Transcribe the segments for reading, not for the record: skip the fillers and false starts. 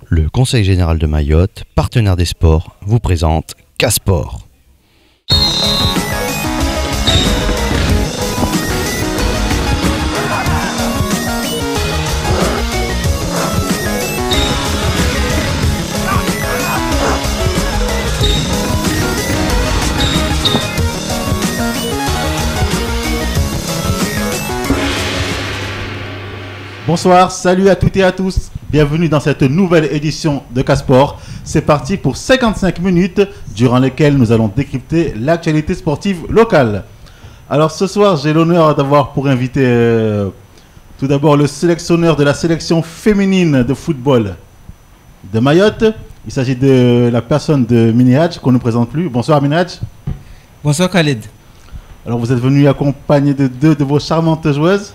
Le Conseil général de Mayotte, partenaire des sports, vous présente K-Sport. Bonsoir, salut à toutes et à tous. Bienvenue dans cette nouvelle édition de K-Sport. C'est parti pour 55 minutes durant lesquelles nous allons décrypter l'actualité sportive locale. Alors ce soir, j'ai l'honneur d'avoir pour invité tout d'abord le sélectionneur de la sélection féminine de football de Mayotte. Il s'agit de la personne de Minihadj qu'on ne présente plus. Bonsoir Minihadj. Bonsoir Khaled. Alors vous êtes venu accompagné de deux de vos charmantes joueuses.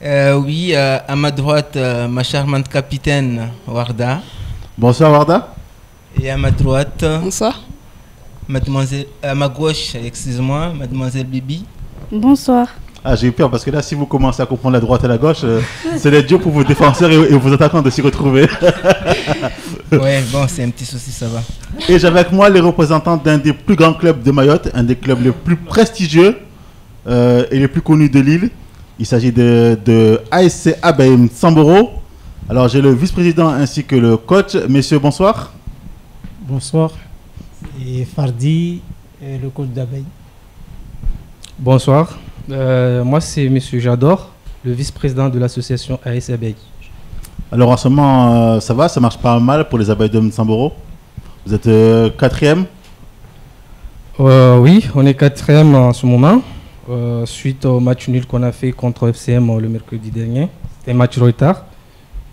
Oui, à ma droite, ma charmante capitaine Warda. Bonsoir Warda. Et à ma droite, Bonsoir. mademoiselle, à ma gauche, excuse-moi, mademoiselle Bibi. Bonsoir. Ah, j'ai eu peur parce que là, si vous commencez à comprendre la droite et la gauche, c'est les dieux pour vos défenseurs et vos attaquants de s'y retrouver. Ouais, bon, c'est un petit souci, ça va. Et j'ai avec moi les représentants d'un des plus grands clubs de Mayotte, un des clubs les plus prestigieux et les plus connus de l'île. Il s'agit de ASC Abeille Samboro. Alors, j'ai le vice-président ainsi que le coach. Messieurs, bonsoir. Bonsoir. Et Fardi, le coach d'Abeille. Bonsoir. Moi, c'est Monsieur Jador, le vice-président de l'association AS Abeille. Alors, en ce moment, ça va, ça marche pas mal pour les abeilles de Samboro. Vous êtes quatrième. Oui, on est quatrième en ce moment. Suite au match nul qu'on a fait contre FCM le mercredi dernier. C'était un match retard.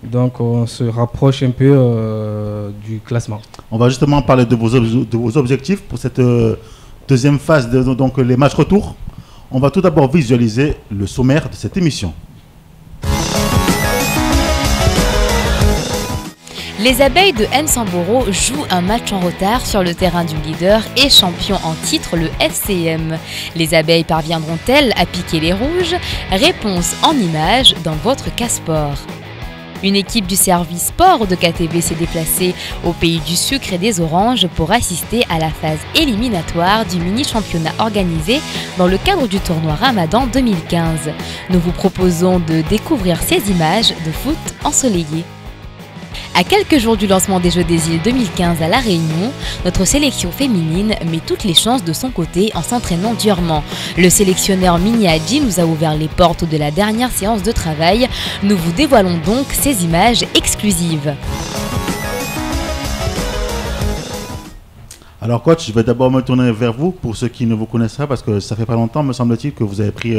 Donc on se rapproche un peu du classement. On va justement parler de vos objectifs pour cette deuxième phase, donc les matchs retour. On va tout d'abord visualiser le sommaire de cette émission. Les abeilles de Samboro jouent un match en retard sur le terrain du leader et champion en titre, le FCM. Les abeilles parviendront-elles à piquer les rouges? Réponse en images dans votre K-Sport. Une équipe du service sport de KTV s'est déplacée au pays du sucre et des oranges pour assister à la phase éliminatoire du mini-championnat organisé dans le cadre du tournoi Ramadan 2015. Nous vous proposons de découvrir ces images de foot ensoleillé. À quelques jours du lancement des Jeux des Îles 2015 à La Réunion, notre sélection féminine met toutes les chances de son côté en s'entraînant durement. Le sélectionneur Minihadji nous a ouvert les portes de la dernière séance de travail. Nous vous dévoilons donc ces images exclusives. Alors coach, je vais d'abord me tourner vers vous pour ceux qui ne vous connaissent pas parce que ça fait pas longtemps, me semble-t-il, que vous avez pris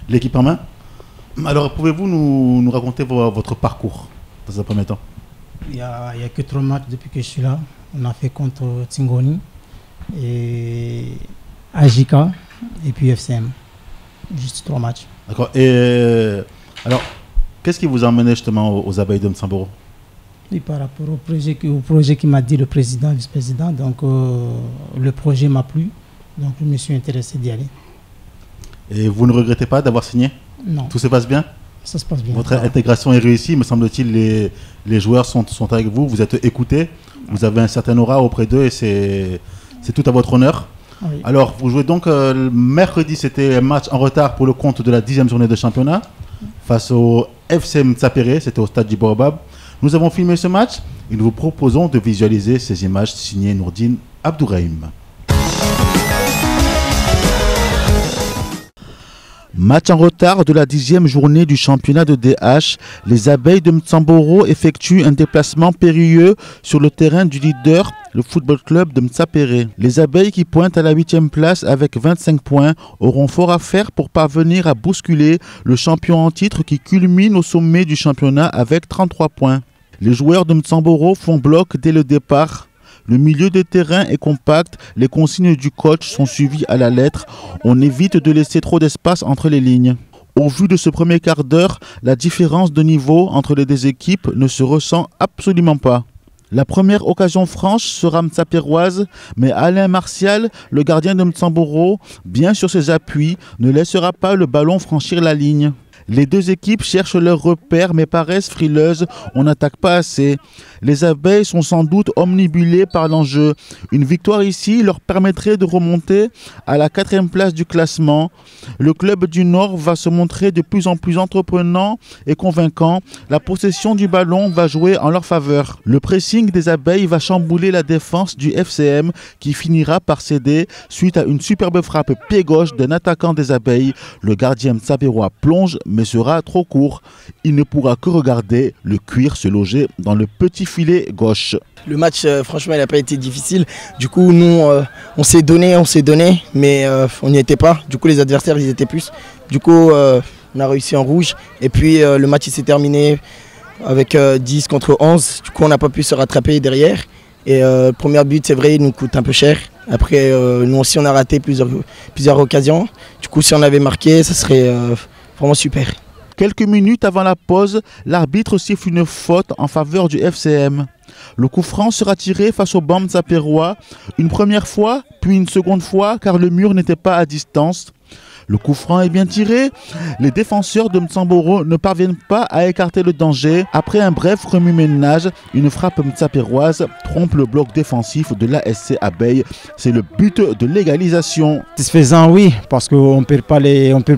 l'équipe en main. Alors pouvez-vous nous raconter votre parcours dans un premier temps? Il n'y a que 3 matchs depuis que je suis là. On a fait contre Tingoni, et Ajika et puis FCM. Juste 3 matchs. D'accord. Et alors, qu'est-ce qui vous a emmené justement aux abeilles de Samboro? Et par rapport au projet qui m'a dit le président, le vice-président, donc le projet m'a plu. Donc je me suis intéressé d'y aller. Et vous ne regrettez pas d'avoir signé? Non. Tout se passe bien? Ça se passe bien. Votre intégration est réussie, me semble-t-il. Les joueurs sont avec vous, vous êtes écoutés, vous avez un certain aura auprès d'eux et c'est tout à votre honneur. Oui. Alors, vous jouez donc mercredi, c'était un match en retard pour le compte de la 10e journée de championnat face au FCM Tsapéré, c'était au stade du Baobab. Nous avons filmé ce match et nous vous proposons de visualiser ces images signées Nourdine Abdourahim. Match en retard de la 10e journée du championnat de DH, les abeilles de Samboro effectuent un déplacement périlleux sur le terrain du leader, le football club de Tsapéré. Les abeilles qui pointent à la 8e place avec 25 points auront fort à faire pour parvenir à bousculer le champion en titre qui culmine au sommet du championnat avec 33 points. Les joueurs de Samboro font bloc dès le départ. Le milieu de terrain est compact, les consignes du coach sont suivies à la lettre. On évite de laisser trop d'espace entre les lignes. Au vu de ce premier quart d'heure, la différence de niveau entre les deux équipes ne se ressent absolument pas. La première occasion franche sera mtsapéroise, mais Alain Martial, le gardien de Samboro, bien sur ses appuis, ne laissera pas le ballon franchir la ligne. Les deux équipes cherchent leurs repères mais paraissent frileuses, on n'attaque pas assez. Les abeilles sont sans doute omnibulées par l'enjeu. Une victoire ici leur permettrait de remonter à la 4e place du classement. Le club du Nord va se montrer de plus en plus entreprenant et convaincant. La possession du ballon va jouer en leur faveur. Le pressing des abeilles va chambouler la défense du FCM qui finira par céder suite à une superbe frappe pied gauche d'un attaquant des abeilles. Le gardien mtsapérois plonge mais sera trop court. Il ne pourra que regarder le cuir se loger dans le petit filet gauche. Le match, franchement, il n'a pas été difficile. Du coup, nous, on s'est donné, mais on n'y était pas. Du coup, les adversaires, ils étaient plus. Du coup, on a réussi en rouge. Et puis, le match, il s'est terminé avec 10 contre 11. Du coup, on n'a pas pu se rattraper derrière. Et le premier but, c'est vrai, il nous coûte un peu cher. Après, nous aussi, on a raté plusieurs occasions. Du coup, si on avait marqué, ça serait vraiment super. Quelques minutes avant la pause, l'arbitre siffle une faute en faveur du FCM. Le coup franc sera tiré face au banc mtsapérois une première fois, puis une seconde fois, car le mur n'était pas à distance. Le coup franc est bien tiré. Les défenseurs de Mtsamboro ne parviennent pas à écarter le danger. Après un bref remue-ménage, une frappe mtsapéroise trompe le bloc défensif de l'ASC Abeille. C'est le but de l'égalisation. Satisfaisant, oui, parce qu'on ne perd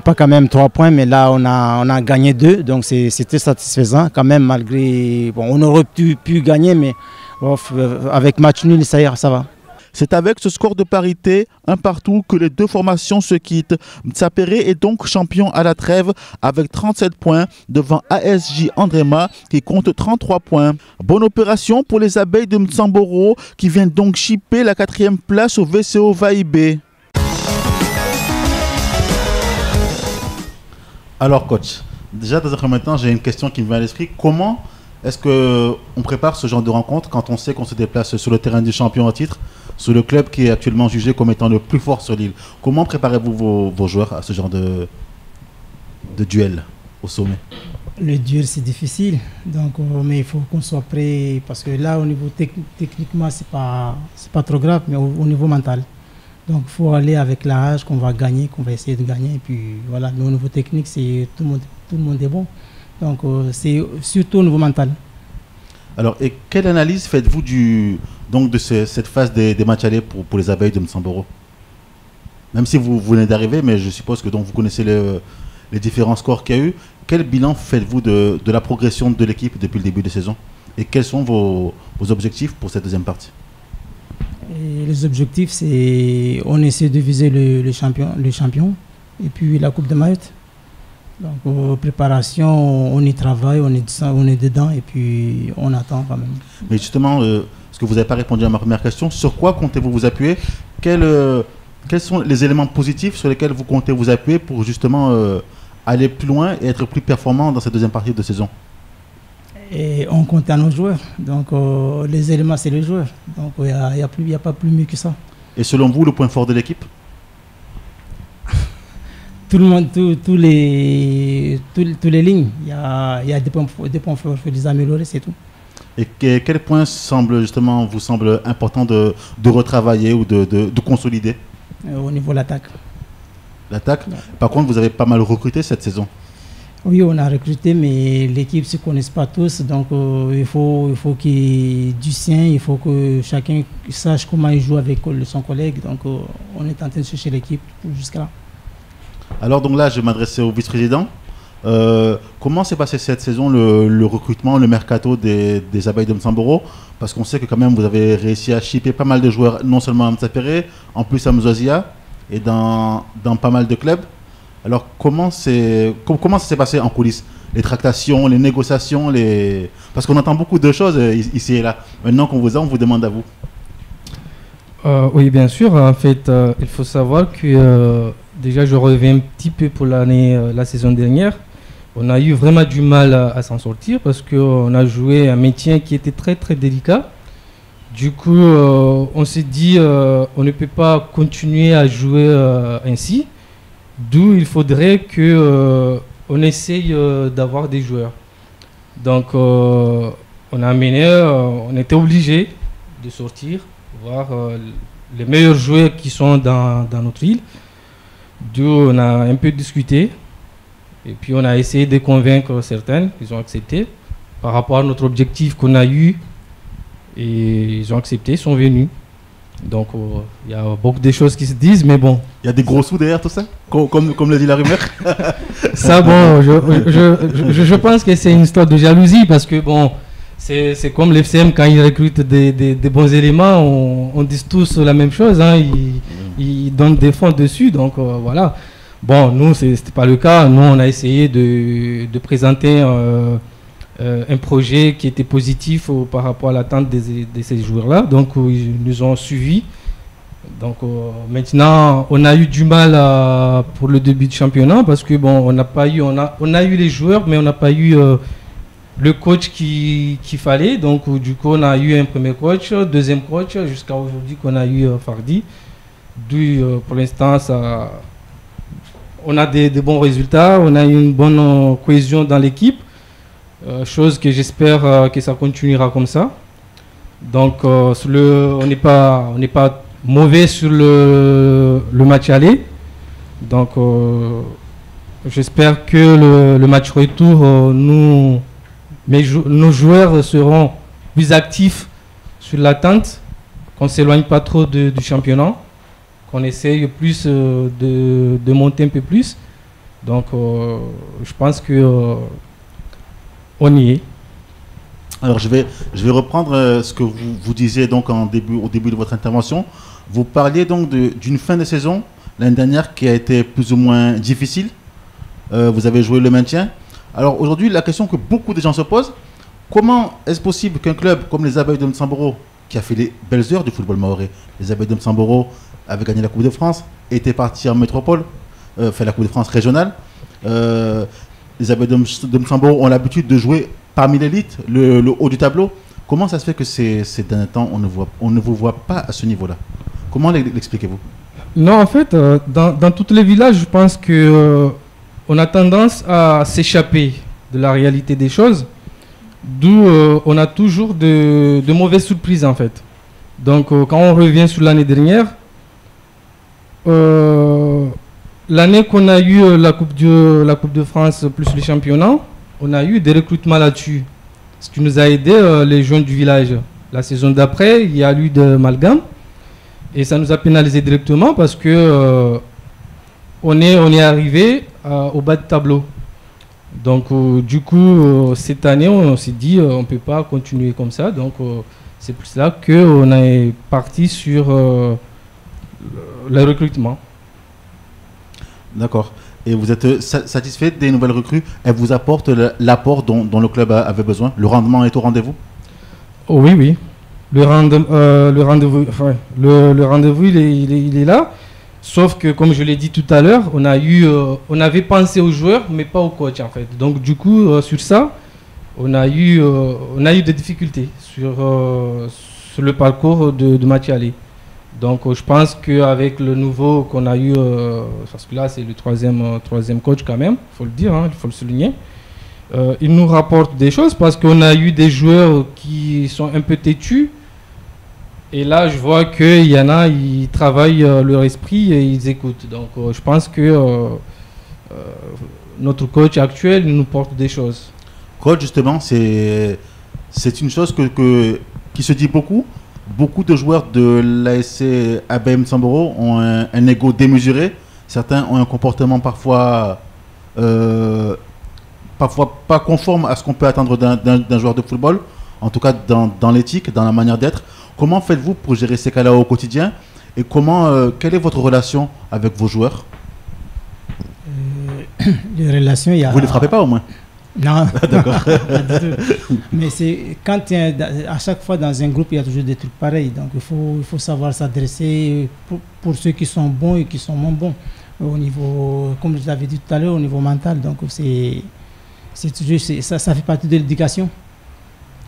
pas quand même 3 points, mais là on a gagné 2, donc c'était satisfaisant quand même malgré... Bon, on aurait pu gagner, mais bon, avec match nul, ça va. C'est avec ce score de parité, un partout, que les deux formations se quittent. Mtsapéré est donc champion à la trêve avec 37 points devant ASJ Andréma qui compte 33 points. Bonne opération pour les abeilles de Mtsamboro qui viennent donc chipper la 4e place au VCO Vaïbé. Alors coach, déjà dans un premier temps, j'ai une question qui me vient à l'esprit. Comment est-ce qu'on prépare ce genre de rencontre quand on sait qu'on se déplace sur le terrain du champion en titre, sur le club qui est actuellement jugé comme étant le plus fort sur l'île? Comment préparez-vous vos joueurs à ce genre de duel au sommet? Le duel, c'est difficile, donc, mais il faut qu'on soit prêt parce que là, au niveau techniquement, c'est pas trop grave, mais au niveau mental. Donc il faut aller avec la rage qu'on va gagner, qu'on va essayer de gagner. Et puis voilà, mais au niveau technique, c'est tout le monde est bon. Donc c'est surtout au niveau mental. Alors, et quelle analyse faites-vous de cette phase des matchs allés pour les abeilles de Mtsamboro? Même si vous venez d'arriver, mais je suppose que donc vous connaissez les différents scores qu'il y a eu. Quel bilan faites-vous de la progression de l'équipe depuis le début de saison? Et quels sont vos objectifs pour cette deuxième partie? Et les objectifs, c'est on essaie de viser le champion et puis la Coupe de Mayotte. Donc, préparation, on y travaille, on est dedans et puis on attend quand même. Mais justement, parce que vous n'avez pas répondu à ma première question, sur quoi comptez-vous vous appuyer? Quels sont les éléments positifs sur lesquels vous comptez vous appuyer pour justement aller plus loin et être plus performant dans cette deuxième partie de saison? Et on compte à nos joueurs. Donc, les éléments, c'est les joueurs. Donc, il n'y a pas plus mieux que ça. Et selon vous, le point fort de l'équipe? Tout le monde, tous les lignes, il y a des points forts, il faut les améliorer, c'est tout. Et quel point vous semble important de retravailler ou de consolider? Au niveau de l'attaque. L'attaque? Ouais. Par contre, vous avez pas mal recruté cette saison. Oui, on a recruté, mais l'équipe ne se connaît pas tous, donc il faut qu'il y ait du sien, il faut que chacun sache comment il joue avec son collègue, donc on est en train de chercher l'équipe jusqu'à là. Alors donc là, je vais m'adresser au vice-président. Comment s'est passé cette saison, le recrutement, le mercato des abeilles de Mtsamboro? Parce qu'on sait que quand même vous avez réussi à shipper pas mal de joueurs, non seulement à Mtsapéré, en plus à Mzwazia et dans pas mal de clubs. Alors comment ça s'est passé en coulisses? Les tractations, les négociations, parce qu'on entend beaucoup de choses ici et là. Maintenant qu'on vous a, on vous demande à vous. Oui, bien sûr. En fait, il faut savoir que déjà, je reviens un petit peu pour la saison dernière. On a eu vraiment du mal à s'en sortir parce qu'on a joué un métier qui était très très délicat. Du coup, on s'est dit on ne peut pas continuer à jouer ainsi. D'où il faudrait qu'on essaye d'avoir des joueurs. Donc, on était obligé de sortir, voir les meilleurs joueurs qui sont dans notre île. D'où on a un peu discuté. Et puis on a essayé de convaincre certaines, ils ont accepté par rapport à notre objectif qu'on a eu. Et ils ont accepté, ils sont venus. Donc il y a beaucoup de choses qui se disent, mais bon. Il y a des gros sous derrière tout ça, comme le dit la rumeur. Ça, bon, je pense que c'est une histoire de jalousie parce que bon, c'est comme l'FCM quand ils recrutent des bons éléments, on dit tous la même chose, hein, ils donnent des fonds dessus, donc voilà. Bon, nous, c'était pas le cas. Nous, on a essayé de présenter un projet qui était positif par rapport à l'attente de ces joueurs-là. Donc, ils nous ont suivis. Donc, maintenant, on a eu du mal pour le début du championnat parce que, bon, on a eu les joueurs, mais on n'a pas eu le coach qu'il fallait. Donc, du coup, on a eu un premier coach, deuxième coach, jusqu'à aujourd'hui qu'on a eu Fardi. D'où, pour l'instant, on a des bons résultats, on a une bonne cohésion dans l'équipe. Chose que j'espère que ça continuera comme ça. Donc on n'est pas mauvais sur le match aller. Donc j'espère que le match retour, nos joueurs seront plus actifs sur l'attente, qu'on ne s'éloigne pas trop du championnat, qu'on essaye plus de monter un peu plus. Donc je pense que on y est. Alors je vais reprendre ce que vous disiez donc au début de votre intervention. Vous parliez donc d'une fin de saison l'année dernière qui a été plus ou moins difficile. Vous avez joué le maintien. Alors aujourd'hui, la question que beaucoup de gens se posent, comment est-ce possible qu'un club comme les Abeilles de Mtsamboro, qui a fait les belles heures du football mahorais, les Abeilles de Mtsamboro avaient gagné la Coupe de France, était parti en métropole, fait la Coupe de France régionale. Les Abeilles de Mtsamboro ont l'habitude de jouer parmi l'élite, le haut du tableau. Comment ça se fait que ces derniers temps, on ne vous voit pas à ce niveau-là? Comment l'expliquez-vous? Non, en fait, dans tous les villages, je pense qu'on a tendance à s'échapper de la réalité des choses, d'où on a toujours de mauvaises surprises, en fait. Donc, quand on revient sur l'année dernière, l'année qu'on a eu la Coupe de France plus les championnats, on a eu des recrutements là-dessus. Ce qui nous a aidé, les jeunes du village. La saison d'après, il y a eu de Malgame. Et ça nous a pénalisé directement parce que on est arrivé au bas de tableau. Donc du coup, cette année, on s'est dit on ne peut pas continuer comme ça. Donc c'est pour cela qu'on est parti sur le recrutement. D'accord. Et vous êtes satisfait des nouvelles recrues? Elles vous apportent l'apport dont le club avait besoin? Le rendement est au rendez-vous? Oh, oui, oui. Le rendez-vous, il est là. Sauf que, comme je l'ai dit tout à l'heure, on avait pensé aux joueurs, mais pas au coach, en fait. Donc, du coup, sur ça, on a eu des difficultés sur le parcours de match aller. Donc je pense qu'avec le nouveau qu'on a eu, parce que là c'est le troisième coach quand même, il faut le dire, il faut le souligner, il nous rapporte des choses parce qu'on a eu des joueurs qui sont un peu têtus. Et là je vois qu'il y en a, ils travaillent leur esprit et ils écoutent. Donc je pense que notre coach actuel nous porte des choses. Coach, justement, c'est une chose qui se dit beaucoup. Beaucoup de joueurs de l'ASC Abeilles Mtsamboro ont un ego démesuré. Certains ont un comportement parfois pas conforme à ce qu'on peut attendre d'un joueur de football, en tout cas dans l'éthique, dans la manière d'être. Comment faites-vous pour gérer ces cas-là au quotidien? Et quelle est votre relation avec vos joueurs? Les relations, il y a... Vous ne les frappez pas au moins? Non, d'accord. Mais c'est quand à chaque fois dans un groupe, il y a toujours des trucs pareils. Donc il faut savoir s'adresser pour ceux qui sont bons et qui sont moins bons. Au niveau, comme je l'avais dit tout à l'heure, au niveau mental. Donc c'est toujours ça fait partie de l'éducation.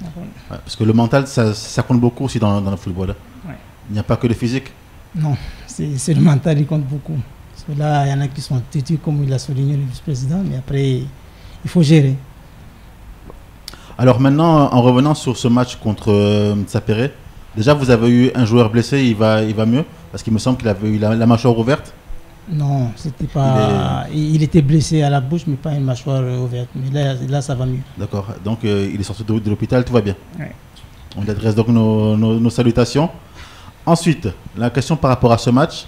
Ouais, parce que le mental, ça compte beaucoup aussi dans le football. Ouais. Il n'y a pas que le physique. Non, c'est le mental qui compte beaucoup. Parce que là, il y en a qui sont têtus, comme il a souligné le vice-président, mais après, il faut gérer. Alors maintenant, en revenant sur ce match contre Mtsapéré, déjà vous avez eu un joueur blessé, il va mieux, parce qu'il me semble qu'il avait eu la mâchoire ouverte. Non, c'était pas. Il était blessé à la bouche, mais pas une mâchoire ouverte. Mais là, ça va mieux. D'accord. Donc, il est sorti de l'hôpital, tout va bien. Ouais. On lui adresse donc nos salutations. Ensuite, la question par rapport à ce match.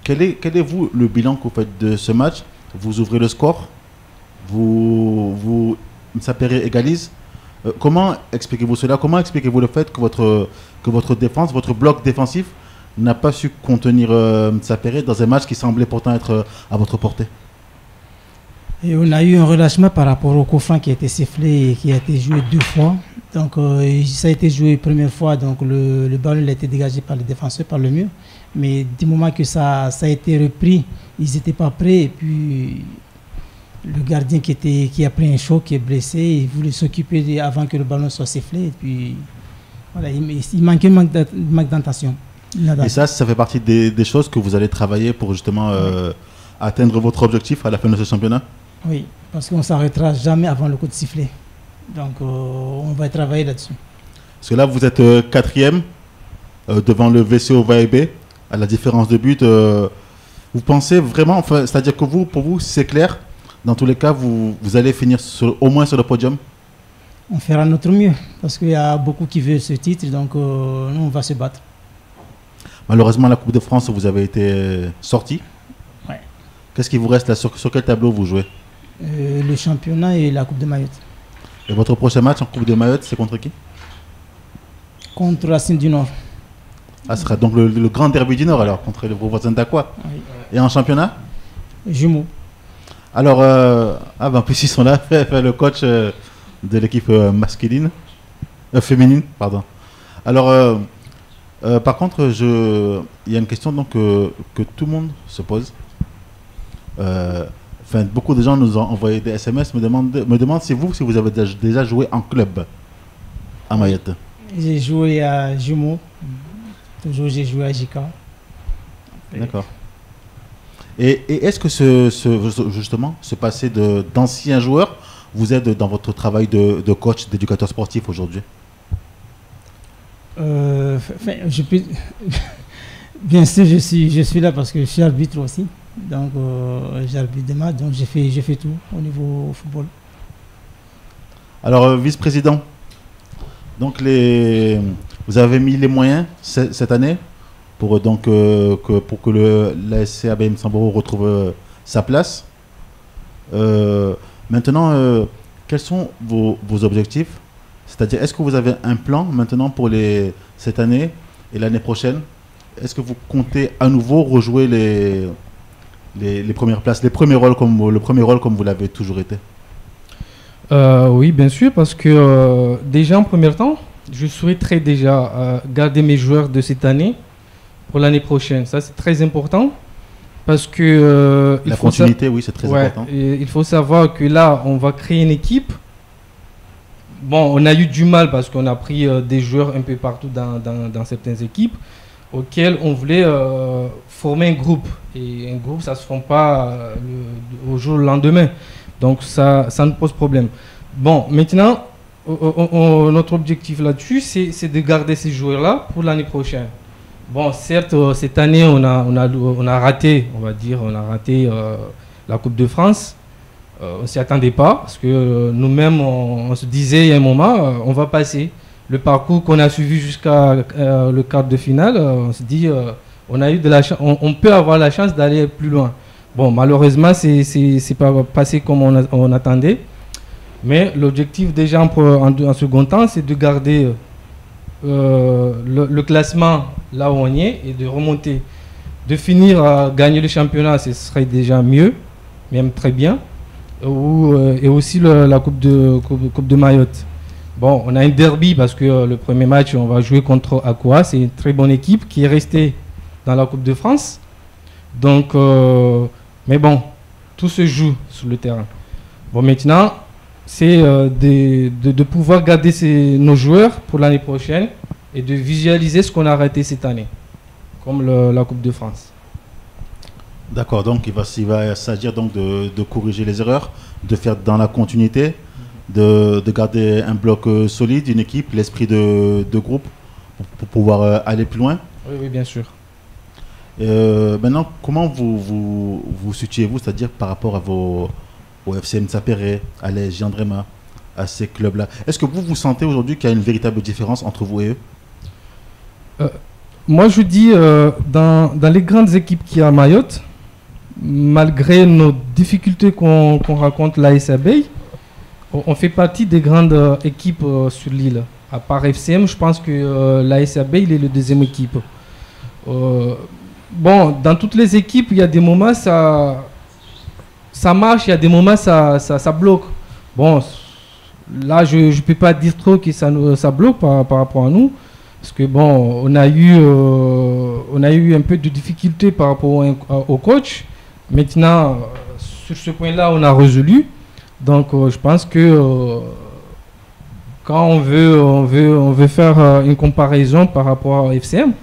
Quel est vous le bilan que vous faites de ce match? Vous ouvrez le score, Msapere égalise. Comment expliquez-vous cela? Comment expliquez-vous le fait que votre défense, votre bloc défensif n'a pas su contenir Msapere dans un match qui semblait pourtant être à votre portée? Et on a eu un relâchement par rapport au coup franc qui a été sifflé et qui a été joué 2 fois. Donc ça a été joué la première fois, donc le ballon a été dégagé par les défenseurs, par le mur. Mais du moment que ça a été repris, ils n'étaient pas prêts. Et puis le gardien qui a pris un choc, qui est blessé, il voulait s'occuper avant que le ballon soit sifflé. Et puis voilà, il manquait un manque d'intention. Et ça fait partie des choses que vous allez travailler pour justement atteindre votre objectif à la fin de ce championnat? Oui, parce qu'on ne s'arrêtera jamais avant le coup de sifflet. Donc on va travailler là-dessus. Parce que là, vous êtes 4e devant le VCO VAEB, à la différence de but. Vous pensez vraiment, c'est-à-dire que pour vous, c'est clair, dans tous les cas, vous allez finir au moins sur le podium? On fera notre mieux, parce qu'il y a beaucoup qui veulent ce titre, donc nous, on va se battre. Malheureusement, la Coupe de France, vous avez été sorti. Ouais. Qu'est-ce qui vous reste là? Sur quel tableau vous jouez? Le championnat et la Coupe de Mayotte. Et votre prochain match en Coupe de Mayotte, c'est contre qui? Contre Racine du Nord. Ah, ce sera donc le grand derby du Nord alors, contre vos voisins d'Aqua. Oui. Et en championnat? Jumeaux. Alors, en plus ils sont là, le coach de l'équipe féminine, pardon. Alors, par contre, il y a une question donc, que tout le monde se pose. Beaucoup de gens nous ont envoyé des SMS, me demandent si vous avez déjà joué en club à Mayotte. J'ai joué à Jumeaux. Toujours j'ai joué à JK. D'accord. Et est-ce que justement ce passé d'ancien joueur vous aide dans votre travail de coach, d'éducateur sportif aujourd'hui? Bien sûr, je suis là parce que je suis arbitre aussi. Donc j'arbitre des matchs, donc j'ai fait tout au niveau football. Alors vice-président, donc vous avez mis les moyens cette année pour que l'ASC ABM Samboro retrouve sa place. Maintenant, quels sont vos objectifs? C'est-à-dire, est-ce que vous avez un plan maintenant pour cette année et l'année prochaine? Est-ce que vous comptez à nouveau rejouer les premières places, le premier rôle comme vous l'avez toujours été? Oui, bien sûr, parce que déjà en premier temps, je souhaiterais déjà garder mes joueurs de cette année pour l'année prochaine. Ça, c'est très important parce que... la continuité, oui, c'est très important. Il faut savoir que là, on va créer une équipe. Bon, on a eu du mal parce qu'on a pris des joueurs un peu partout dans certaines équipes auxquelles on voulait former un groupe. Et un groupe, ça ne se forme pas au jour le lendemain. Donc, ça nous pose problème. Bon, maintenant, notre objectif là-dessus, c'est de garder ces joueurs-là pour l'année prochaine. Bon, certes, cette année, on a raté, on va dire, la Coupe de France. On ne s'y attendait pas parce que nous-mêmes, on se disait il y a un moment, on va passer. Le parcours qu'on a suivi jusqu'à le quart de finale, on se dit, on a eu de la chance, on peut avoir la chance d'aller plus loin. Bon, malheureusement, c'est pas passé comme on attendait. Mais l'objectif déjà en second temps, c'est de garder le classement là où on y est et de remonter. De finir à gagner le championnat, ce serait déjà mieux, même très bien. Et aussi la coupe de Mayotte. Bon, on a un derby parce que le premier match, on va jouer contre Aqua. C'est une très bonne équipe qui est restée dans la Coupe de France. Donc, mais bon, tout se joue sur le terrain. Bon, maintenant, c'est de pouvoir garder nos joueurs pour l'année prochaine et de visualiser ce qu'on a raté cette année, comme la Coupe de France. D'accord, donc il va s'agir donc de corriger les erreurs, de faire dans la continuité, de garder un bloc solide, une équipe, l'esprit de groupe pour pouvoir aller plus loin. Oui, bien sûr. Maintenant, comment vous situez-vous, c'est-à-dire par rapport au FC Mtsapere, à l'AS Giandrema, à ces clubs-là? Est-ce que vous sentez aujourd'hui qu'il y a une véritable différence entre vous et eux? Moi, je dis, dans les grandes équipes qu'il y a à Mayotte, malgré nos difficultés qu'on rencontre l'AS Abeille, on fait partie des grandes équipes sur l'île. À part FCM, je pense que l'AS Abeille est la deuxième équipe. Bon, dans toutes les équipes, il y a des moments ça marche, il y a des moments ça bloque. Bon, là, je ne peux pas dire trop que ça bloque par rapport à nous. Parce que bon, on a eu un peu de difficultés par rapport au coach. Maintenant, sur ce point-là, on a résolu. Donc, je pense que quand on veut faire une comparaison par rapport à FCM,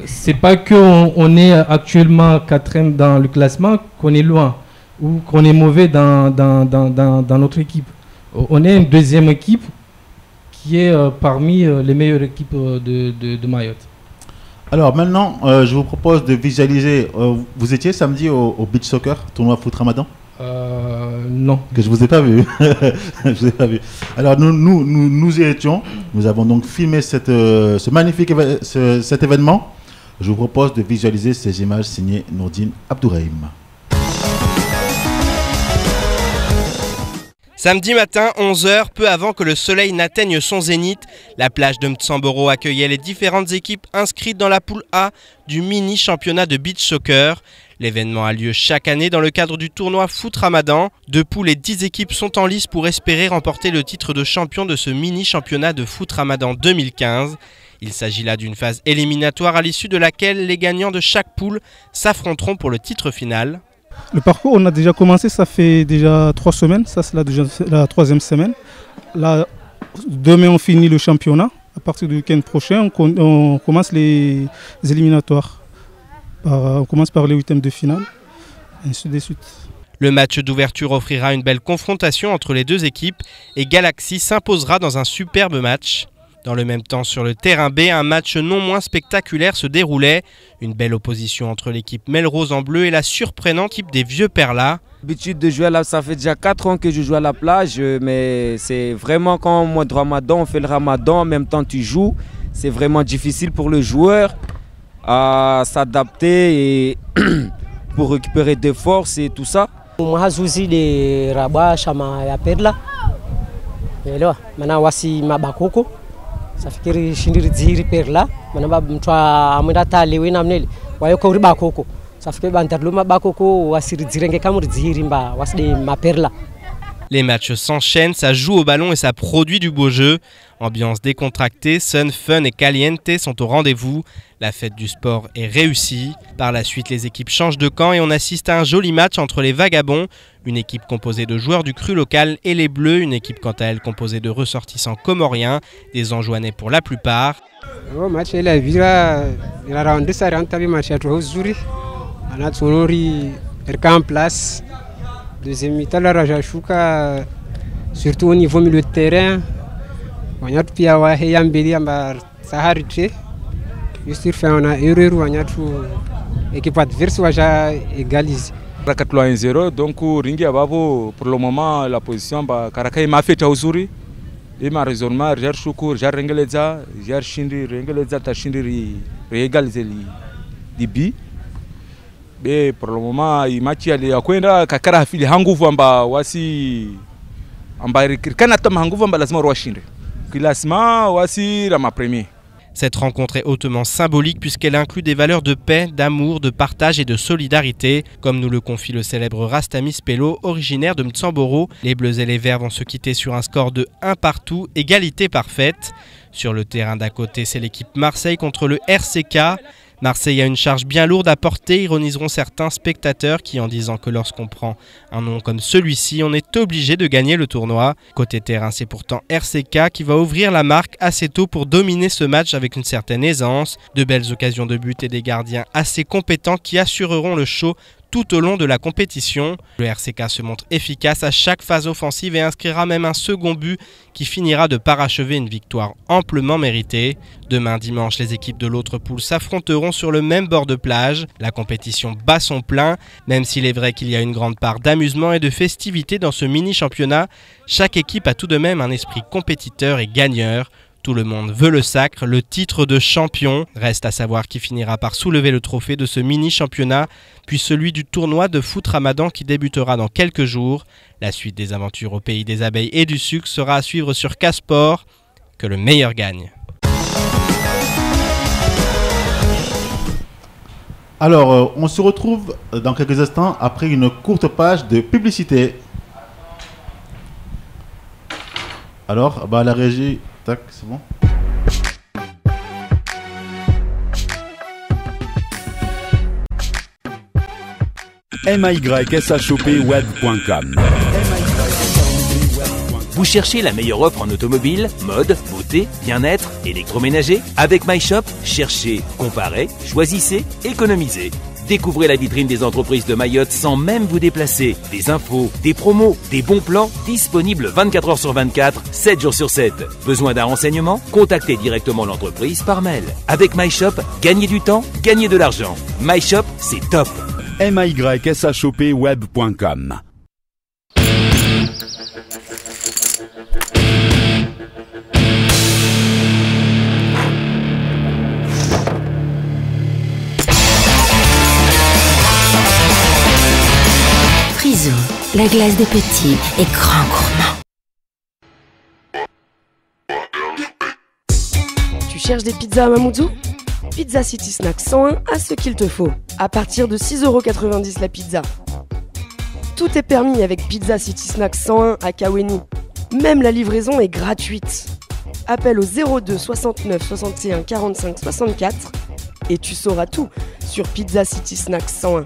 c'est pas qu'on est actuellement 4e dans le classement qu'on est loin ou qu'on est mauvais dans notre équipe. On est une deuxième équipe qui est parmi les meilleures équipes de Mayotte. Alors maintenant, je vous propose de visualiser. Vous étiez samedi au beach soccer, tournoi foot Ramadan? Non. Que je vous ai pas vu. Je vous ai pas vu. Alors nous y étions. Nous avons donc filmé ce magnifique cet événement. Je vous propose de visualiser ces images signées Nourdine Abdourahim. Samedi matin, 11h, peu avant que le soleil n'atteigne son zénith, la plage de Mtsamboro accueillait les différentes équipes inscrites dans la poule A du mini-championnat de beach soccer. L'événement a lieu chaque année dans le cadre du tournoi Foot Ramadan. 2 poules et 10 équipes sont en lice pour espérer remporter le titre de champion de ce mini-championnat de Foot Ramadan 2015. Il s'agit là d'une phase éliminatoire à l'issue de laquelle les gagnants de chaque poule s'affronteront pour le titre final. Le parcours, on a déjà commencé, ça fait déjà 3 semaines, ça c'est la 3e semaine. Là, demain on finit le championnat, à partir du week-end prochain on commence les éliminatoires. On commence par les 8e de finale, et ainsi de suite. Le match d'ouverture offrira une belle confrontation entre les deux équipes et Galaxy s'imposera dans un superbe match. Dans le même temps, sur le terrain B, un match non moins spectaculaire se déroulait. Une belle opposition entre l'équipe Melrose en bleu et la surprenante équipe des Vieux Perlas. L'habitude de jouer là, ça fait déjà 4 ans que je joue à la plage, mais c'est vraiment quand au mois de Ramadan, on fait le Ramadan, en même temps tu joues. C'est vraiment difficile pour le joueur à s'adapter et pour récupérer des forces et tout ça. Moi, je suis de Rabat, Chama et Perla. Et là, maintenant, voici ma bakoko. Ça fait que je suis de Perla. Maintenant, je suis à Lewin Amnel. Je suis bakoko. Ça fait que je suis bakoko. Je suis de ma Perla. Les matchs s'enchaînent, ça joue au ballon et ça produit du beau jeu. Ambiance décontractée, Sun, Fun et Caliente sont au rendez-vous. La fête du sport est réussie. Par la suite, les équipes changent de camp et on assiste à un joli match entre les Vagabonds, une équipe composée de joueurs du cru local, et les Bleus, une équipe quant à elle composée de ressortissants comoriens, des Anjouanais pour la plupart. Le match est la vira, il a rendu ça rentable match à Trouzuri. On a sonori en place. Deuxième mi-temps, la Rajashuka, surtout au niveau milieu de terrain, on a pu avoir un peu de Sahariché. Juste fait on a erreur, on a l'équipe adverse a égalisé. 4-1-0, donc Ringi Ababo, pour le moment, la position, Karakai m'a fait Taouzuri. Et ma raisonnement, j'ai Choukour, j'ai Rengeleza, j'ai Chindi, Rengeleza, Tachindi, réégalisé les billes. Mais pour le moment, il m'a dit que kakara fili hanguvu amba wasi amba kana tama hanguvu amba lazima roashinde. Classement wasi la ma premier. Cette rencontre est hautement symbolique puisqu'elle inclut des valeurs de paix, d'amour, de partage et de solidarité. Comme nous le confie le célèbre Rastamis Pello, originaire de Mtsamboro, les Bleus et les Verts vont se quitter sur un score de 1 partout, égalité parfaite. Sur le terrain d'à côté, c'est l'équipe Marseille contre le RCK. Marseille a une charge bien lourde à porter, ironiseront certains spectateurs qui, en disant que lorsqu'on prend un nom comme celui-ci, on est obligé de gagner le tournoi. Côté terrain, c'est pourtant RCK qui va ouvrir la marque assez tôt pour dominer ce match avec une certaine aisance. De belles occasions de but et des gardiens assez compétents qui assureront le show tout au long de la compétition. Le RCK se montre efficace à chaque phase offensive et inscrira même un second but qui finira de parachever une victoire amplement méritée. Demain dimanche, les équipes de l'autre poule s'affronteront sur le même bord de plage. La compétition bat son plein, même s'il est vrai qu'il y a une grande part d'amusement et de festivité dans ce mini-championnat. Chaque équipe a tout de même un esprit compétiteur et gagneur. Tout le monde veut le sacre, le titre de champion. Reste à savoir qui finira par soulever le trophée de ce mini-championnat, puis celui du tournoi de foot Ramadan qui débutera dans quelques jours. La suite des aventures au pays des abeilles et du sucre sera à suivre sur K-Sport. Que le meilleur gagne. Alors, on se retrouve dans quelques instants après une courte page de publicité. Alors, la régie... Tac, c'est bon. myshopweb.com. Vous cherchez la meilleure offre en automobile, mode, beauté, bien-être, électroménager? Avec MyShop, cherchez, comparez, choisissez, économisez. Découvrez la vitrine des entreprises de Mayotte sans même vous déplacer. Des infos, des promos, des bons plans, disponibles 24 heures sur 24, 7 jours sur 7. Besoin d'un renseignement? Contactez directement l'entreprise par mail. Avec MyShop, gagnez du temps, gagnez de l'argent. MyShop, c'est top. myshopweb.com. Frisou, la glace des petits et grands gourmands. Tu cherches des pizzas à Mamoudzou? Pizza City Snack 101 a ce qu'il te faut. À partir de 6,90 € la pizza. Tout est permis avec Pizza City Snack 101 à Kaweni. Même la livraison est gratuite. Appelle au 02 69 61 45 64 et tu sauras tout sur Pizza City Snack 101.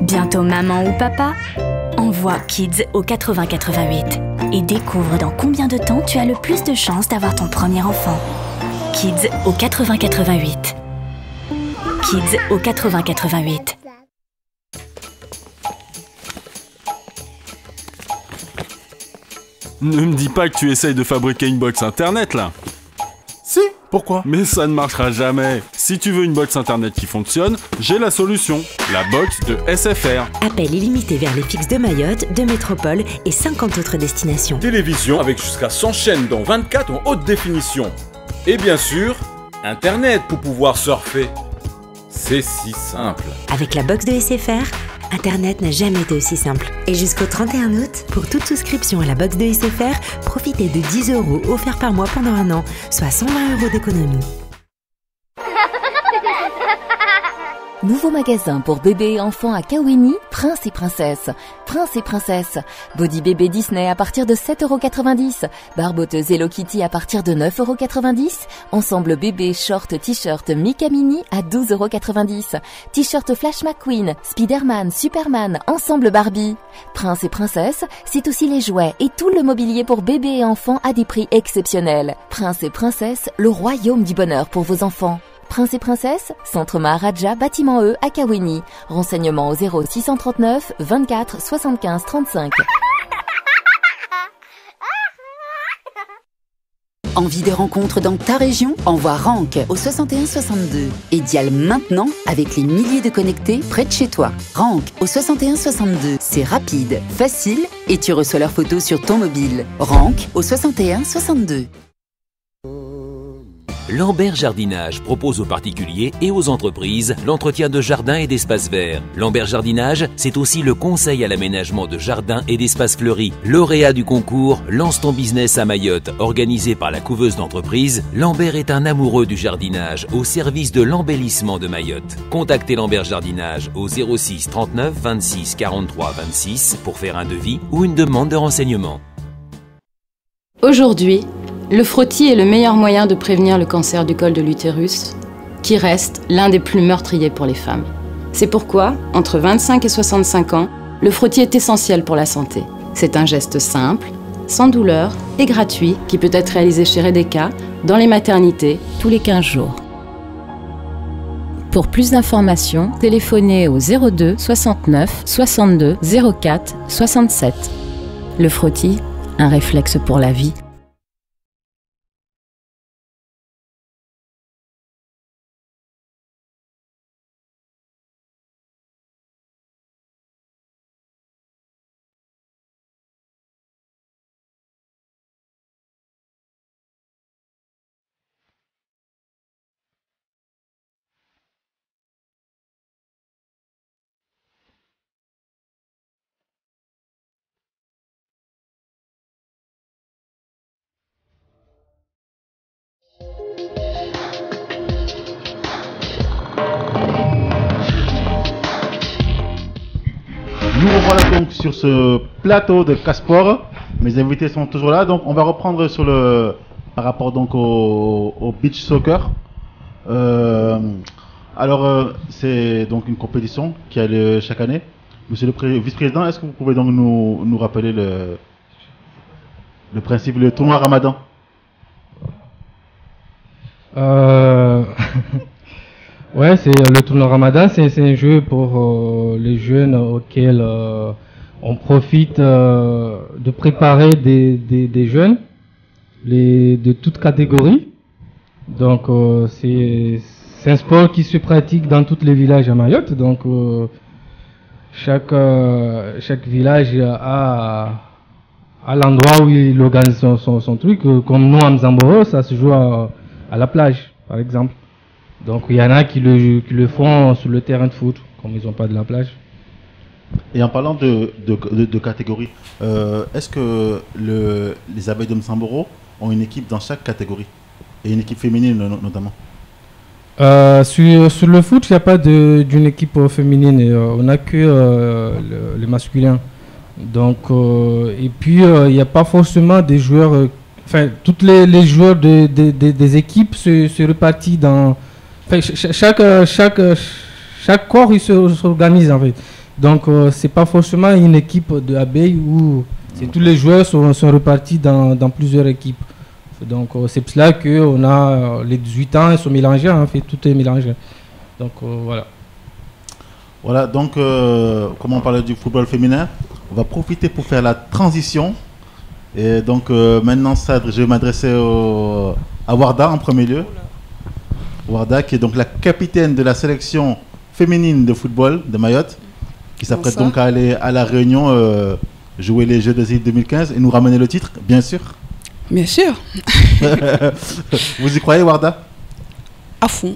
Bientôt maman ou papa? Envoie Kids au 8088 et découvre dans combien de temps tu as le plus de chances d'avoir ton premier enfant. Kids au 8088. Kids au 8088. Ne me dis pas que tu essayes de fabriquer une box internet là. Si, pourquoi? Mais ça ne marchera jamais. Si tu veux une box internet qui fonctionne, j'ai la solution. La box de SFR. Appel illimité vers les fixes de Mayotte, de Métropole et 50 autres destinations. Télévision avec jusqu'à 100 chaînes dont 24 en haute définition. Et bien sûr, Internet pour pouvoir surfer. C'est si simple. Avec la box de SFR, Internet n'a jamais été aussi simple. Et jusqu'au 31 août, pour toute souscription à la box de SFR, profitez de 10 € offerts par mois pendant un an, soit 120 € d'économie. Nouveau magasin pour bébés et enfants à Kaweni, Prince et Princesse. Prince et Princesse. Body bébé Disney à partir de 7,90 €. Barboteuse Hello Kitty à partir de 9,90 €. Ensemble bébé, short, t-shirt Mika Mini à 12,90 €. T-shirt Flash McQueen, Spider-Man, Superman, ensemble Barbie. Prince et Princesse, c'est aussi les jouets et tout le mobilier pour bébés et enfants à des prix exceptionnels. Prince et Princesse, le royaume du bonheur pour vos enfants. Prince et Princesse, Centre Maharaja, bâtiment E à Kaweni. Renseignements au 0639 24 75 35. Envie de rencontres dans ta région? Envoie Rank au 61 62 et dial maintenant avec les milliers de connectés près de chez toi. Rank au 61 62, c'est rapide, facile et tu reçois leurs photos sur ton mobile. Rank au 61 62. Lambert Jardinage propose aux particuliers et aux entreprises l'entretien de jardins et d'espaces verts. Lambert Jardinage, c'est aussi le conseil à l'aménagement de jardins et d'espaces fleuris. Lauréat du concours Lance ton business à Mayotte, organisé par la couveuse d'entreprise, Lambert est un amoureux du jardinage au service de l'embellissement de Mayotte. Contactez Lambert Jardinage au 06 39 26 43 26 pour faire un devis ou une demande de renseignement. Aujourd'hui, le frottis est le meilleur moyen de prévenir le cancer du col de l'utérus, qui reste l'un des plus meurtriers pour les femmes. C'est pourquoi, entre 25 et 65 ans, le frottis est essentiel pour la santé. C'est un geste simple, sans douleur et gratuit qui peut être réalisé chez Redeka, dans les maternités, tous les 15 jours. Pour plus d'informations, téléphonez au 02 69 62 04 67. Le frottis, un réflexe pour la vie. Nous revoilà donc sur ce plateau de Casport. Mes invités sont toujours là, donc on va reprendre sur le par rapport donc au beach soccer. C'est donc une compétition qui a lieu chaque année. Monsieur le vice-président, est-ce que vous pouvez donc nous rappeler le principe, le tournoi Ramadan? Ouais, c'est le tournoi Ramadan, c'est un jeu pour les jeunes auxquels on profite de préparer des jeunes de toutes catégories. Donc c'est un sport qui se pratique dans tous les villages à Mayotte. Donc chaque village a l'endroit où il organise son truc. Comme nous à Mzamboro, ça se joue à la plage, par exemple. Donc il y en a qui le font sur le terrain de foot, comme ils n'ont pas de la plage. Et en parlant de catégories, est-ce que les abeilles de Mzamboro ont une équipe dans chaque catégorie? Et une équipe féminine notamment? Sur le foot, il n'y a pas d'une équipe féminine, on n'a que les masculins. Donc, et puis il n'y a pas forcément des joueurs, enfin tous les joueurs des équipes se répartissent dans... Enfin, chaque corps il s'organise en fait. Donc c'est pas forcément une équipe d'abeilles où tous les joueurs sont répartis dans plusieurs équipes. Donc c'est pour cela qu'on a les 18 ans, ils sont mélangés, en fait, tout est mélangé. Donc voilà. Voilà, donc comme on parlait du football féminin, on va profiter pour faire la transition. Et donc maintenant, je vais m'adresser à Warda en premier lieu. Warda, qui est donc la capitaine de la sélection féminine de football de Mayotte, qui s'apprête donc à aller à la Réunion jouer les Jeux des îles 2015 et nous ramener le titre, bien sûr. Bien sûr. Vous y croyez, Warda? À fond.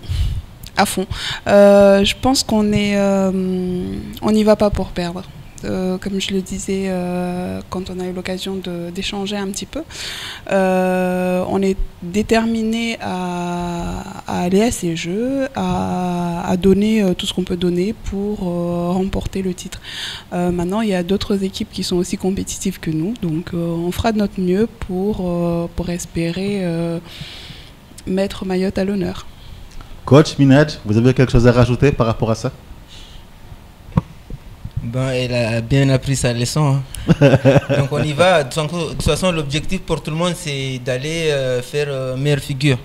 À fond. Je pense qu'on n'y va pas pour perdre. Comme je le disais quand on a eu l'occasion d'échanger un petit peu, on est déterminé à aller à ces jeux, à donner tout ce qu'on peut donner pour remporter le titre. Maintenant, il y a d'autres équipes qui sont aussi compétitives que nous, donc on fera de notre mieux pour espérer mettre Mayotte à l'honneur. Coach Minaj, vous avez quelque chose à rajouter par rapport à ça? Elle a bien appris sa leçon. Donc on y va. De toute façon, l'objectif pour tout le monde, c'est d'aller faire meilleure figure.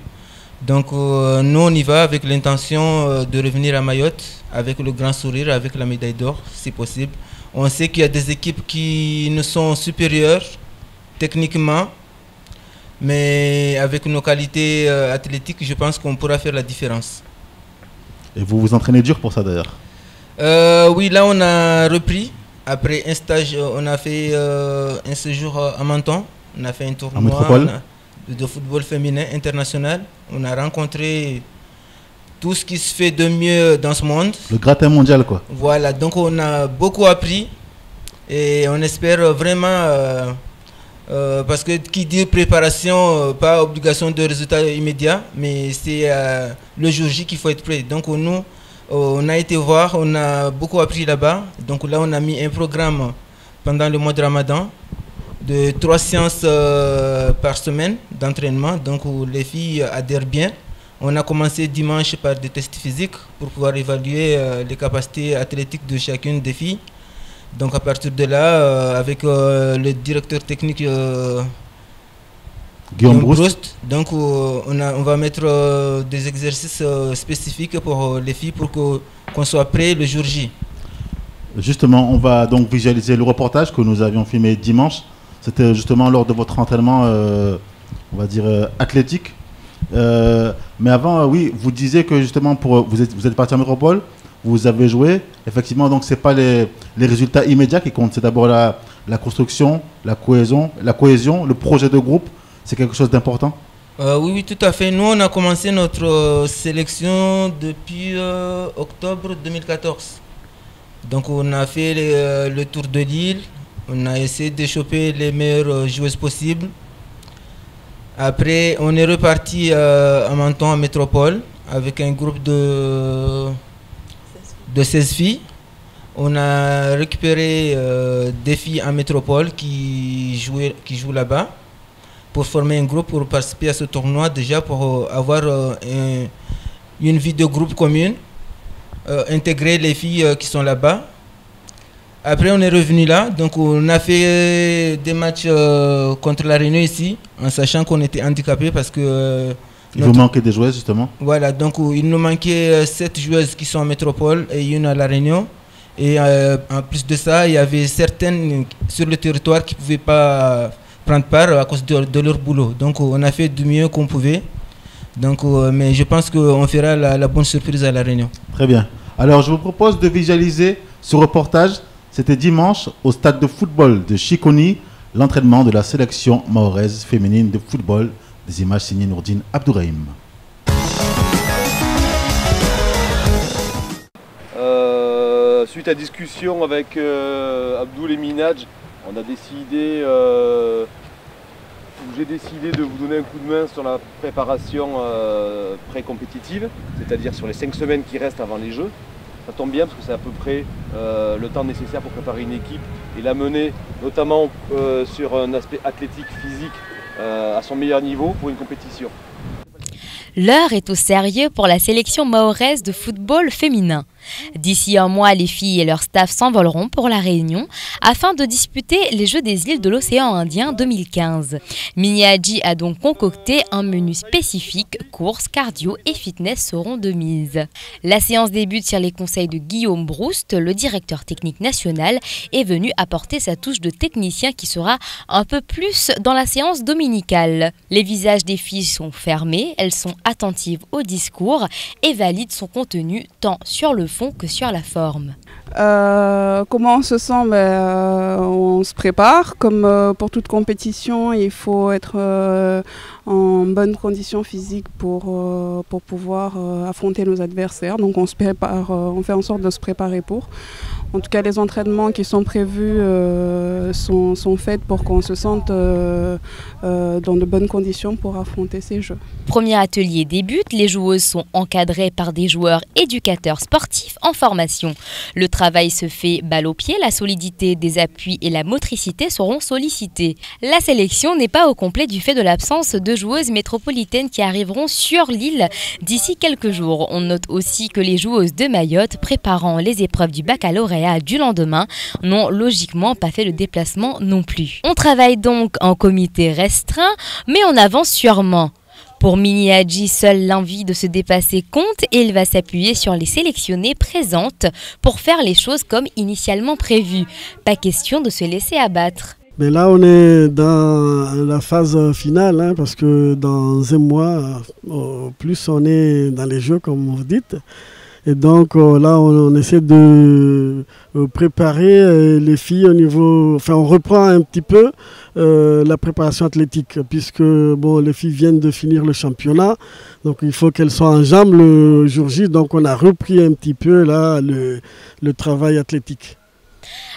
Donc nous, on y va avec l'intention de revenir à Mayotte avec le grand sourire, avec la médaille d'or, si possible. On sait qu'il y a des équipes qui nous sont supérieures techniquement, mais avec nos qualités athlétiques, je pense qu'on pourra faire la différence. Et vous vous entraînez dur pour ça d'ailleurs? Oui, là on a repris. Après un stage, on a fait un séjour à Menton. On a fait un tournoi de football féminin international. On a rencontré tout ce qui se fait de mieux dans ce monde. Le gratin mondial, quoi. Voilà, donc on a beaucoup appris. Et on espère vraiment... parce que qui dit préparation, pas obligation de résultats immédiats, mais c'est le jour J qu'il faut être prêt. Donc nous... on a été voir, on a beaucoup appris là-bas. Donc là, on a mis un programme pendant le mois de Ramadan de 3 séances par semaine d'entraînement. Donc les filles adhèrent bien. On a commencé dimanche par des tests physiques pour pouvoir évaluer les capacités athlétiques de chacune des filles. Donc à partir de là, avec le directeur technique Guillaume Broust. Donc on va mettre des exercices spécifiques pour les filles pour qu'on soit prêt le jour J. Justement, on va donc visualiser le reportage que nous avions filmé dimanche. C'était justement lors de votre entraînement, on va dire, athlétique. Mais avant, oui, vous disiez que justement, vous êtes parti en métropole, vous avez joué. Effectivement, donc ce n'est pas les résultats immédiats qui comptent. C'est d'abord la construction, la cohésion, le projet de groupe. C'est quelque chose d'important. Oui, tout à fait. Nous, on a commencé notre sélection depuis octobre 2014. Donc, on a fait le tour de l'île. On a essayé de choper les meilleures joueuses possibles. Après, on est reparti à Menton, en métropole, avec un groupe de 16 filles. On a récupéré des filles en métropole qui jouent là-bas pour former un groupe pour participer à ce tournoi, déjà pour avoir une vie de groupe commune, intégrer les filles qui sont là-bas. Après, on est revenu là, donc on a fait des matchs contre la Réunion ici, en sachant qu'on était handicapés parce que... Il vous manquait des joueuses, justement. Voilà, donc il nous manquait 7 joueuses qui sont en métropole et une à la Réunion. Et en plus de ça, il y avait certaines sur le territoire qui ne pouvaient pas prendre part à cause de leur boulot. Donc on a fait du mieux qu'on pouvait. Donc, mais je pense qu'on fera la bonne surprise à la Réunion. Très bien. Alors je vous propose de visualiser ce reportage. C'était dimanche au stade de football de Chiconi, l'entraînement de la sélection mahoraise féminine de football. Des images signées Nourdine Abdourahim. Suite à discussion avec Abdoul et Minaj, on a décidé, j'ai décidé de vous donner un coup de main sur la préparation pré-compétitive, c'est-à-dire sur les 5 semaines qui restent avant les Jeux. Ça tombe bien parce que c'est à peu près le temps nécessaire pour préparer une équipe et la mener notamment sur un aspect athlétique, physique à son meilleur niveau pour une compétition. L'heure est au sérieux pour la sélection mahoraise de football féminin. D'ici un mois, les filles et leur staff s'envoleront pour la Réunion afin de disputer les Jeux des îles de l'océan Indien 2015. Mini Hadji a donc concocté un menu spécifique, courses, cardio et fitness seront de mise. La séance débute sur les conseils de Guillaume Broust, le directeur technique national, est venu apporter sa touche de technicien qui sera un peu plus dans la séance dominicale. Les visages des filles sont fermés, elles sont attentives au discours et valident son contenu tant sur le fond que sur la forme. Comment on se sent? On se prépare. Comme pour toute compétition, il faut être en bonne condition physique pour pouvoir affronter nos adversaires. Donc on se prépare, on fait en sorte de se préparer pour. En tout cas, les entraînements qui sont prévus sont faits pour qu'on se sente dans de bonnes conditions pour affronter ces Jeux. Premier atelier débute, les joueuses sont encadrées par des joueurs éducateurs sportifs en formation. Le travail se fait balle au pied, la solidité des appuis et la motricité seront sollicités. La sélection n'est pas au complet du fait de l'absence de joueuses métropolitaines qui arriveront sur l'île d'ici quelques jours. On note aussi que les joueuses de Mayotte préparant les épreuves du baccalauréat du lendemain n'ont logiquement pas fait le déplacement non plus. On travaille donc en comité restreint, mais on avance sûrement. Pour Mini Hadji, seule l'envie de se dépasser compte et il va s'appuyer sur les sélectionnées présentes pour faire les choses comme initialement prévu. Pas question de se laisser abattre. Mais là, on est dans la phase finale, parce que dans un mois, plus on est dans les Jeux, comme vous dites. Et donc là, on essaie de préparer les filles au niveau... Enfin, on reprend un petit peu la préparation athlétique, puisque bon, les filles viennent de finir le championnat. Donc il faut qu'elles soient en jambes le jour J. Donc on a repris un petit peu là, le travail athlétique.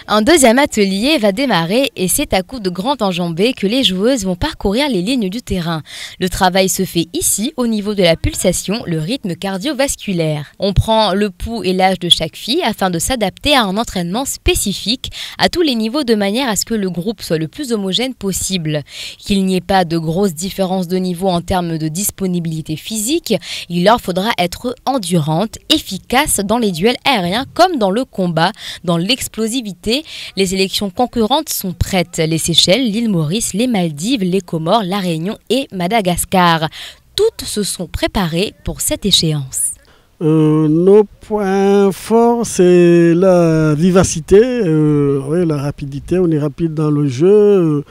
Un deuxième atelier va démarrer et c'est à coup de grand enjambé que les joueuses vont parcourir les lignes du terrain. Le travail se fait ici au niveau de la pulsation, le rythme cardiovasculaire. On prend le pouls et l'âge de chaque fille afin de s'adapter à un entraînement spécifique à tous les niveaux de manière à ce que le groupe soit le plus homogène possible. Qu'il n'y ait pas de grosses différences de niveau en termes de disponibilité physique, il leur faudra être endurante, efficace dans les duels aériens comme dans le combat, dans l'explosivité activités. Les sélections concurrentes sont prêtes. Les Seychelles, l'île Maurice, les Maldives, les Comores, la Réunion et Madagascar. Toutes se sont préparées pour cette échéance. Nos points forts, c'est la vivacité, oui, la rapidité. On est rapide dans le jeu.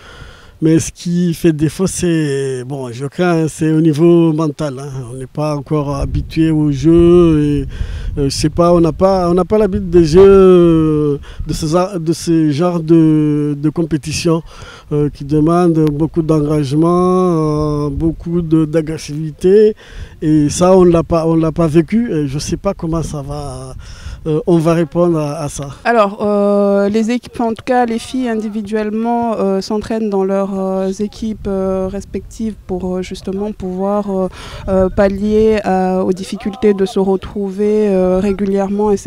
Mais ce qui fait défaut, c'est, bon, je crains, c'est au niveau mental. Hein. On n'est pas encore habitué au jeu. Et, je sais pas, on n'a pas l'habitude des jeux de ce genre de compétition qui demandent beaucoup d'engagement, beaucoup d'agressivité. Et ça, on l'a pas vécu. Et je ne sais pas comment ça va. On va répondre à ça. Alors, les équipes, en tout cas les filles individuellement, s'entraînent dans leurs équipes respectives pour justement pouvoir pallier aux difficultés de se retrouver régulièrement et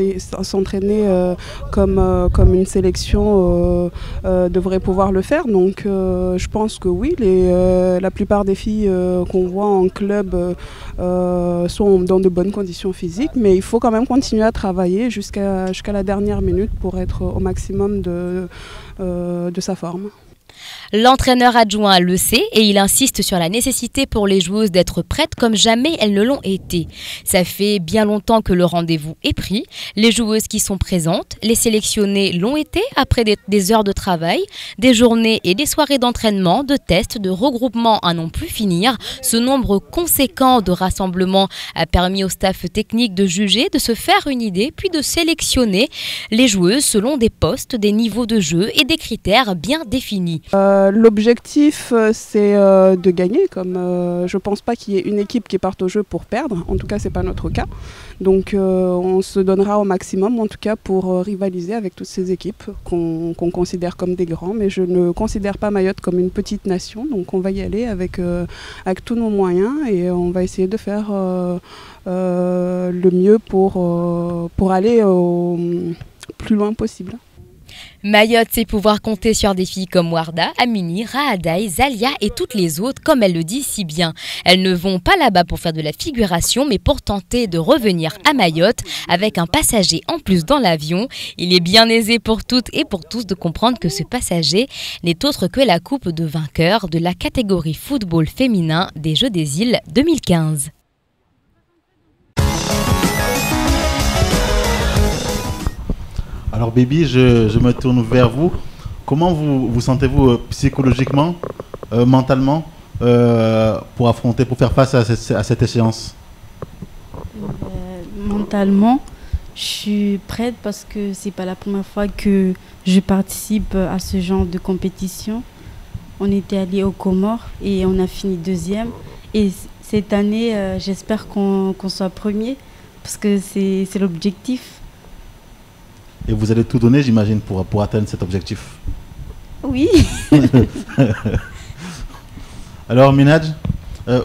s'entraîner comme une sélection devrait pouvoir le faire. Donc je pense que oui, la plupart des filles qu'on voit en club sont dans de bonnes conditions physiques, mais il faut quand même continuer à travailler jusqu'à la dernière minute pour être au maximum de sa forme. L'entraîneur adjoint le sait et il insiste sur la nécessité pour les joueuses d'être prêtes comme jamais elles ne l'ont été. Ça fait bien longtemps que le rendez-vous est pris. Les joueuses qui sont présentes, les sélectionnées l'ont été après des heures de travail, des journées et des soirées d'entraînement, de tests, de regroupements à n'en plus finir. Ce nombre conséquent de rassemblements a permis au staff technique de juger, de se faire une idée, puis de sélectionner les joueuses selon des postes, des niveaux de jeu et des critères bien définis. L'objectif, c'est de gagner. Je ne pense pas qu'il y ait une équipe qui parte au jeu pour perdre. En tout cas, ce n'est pas notre cas. Donc, on se donnera au maximum, en tout cas, pour rivaliser avec toutes ces équipes qu'on considère comme des grands. Mais je ne considère pas Mayotte comme une petite nation. Donc, on va y aller avec tous nos moyens et on va essayer de faire le mieux pour aller au plus loin possible. Mayotte sait pouvoir compter sur des filles comme Warda, Amini, Raadaï, Zalia et toutes les autres, comme elle le dit si bien. Elles ne vont pas là-bas pour faire de la figuration, mais pour tenter de revenir à Mayotte avec un passager en plus dans l'avion. Il est bien aisé pour toutes et pour tous de comprendre que ce passager n'est autre que la coupe de vainqueur de la catégorie football féminin des Jeux des Îles 2015. Alors Baby, je me tourne vers vous. Comment vous sentez-vous psychologiquement, mentalement, pour faire face à cette échéance? Mentalement, je suis prête parce que c'est pas la première fois que je participe à ce genre de compétition. On était allé aux Comores et on a fini deuxième. Et cette année, j'espère qu'on soit premier parce que c'est l'objectif. Et vous allez tout donner, j'imagine, pour atteindre cet objectif. Oui. Alors, Minaj,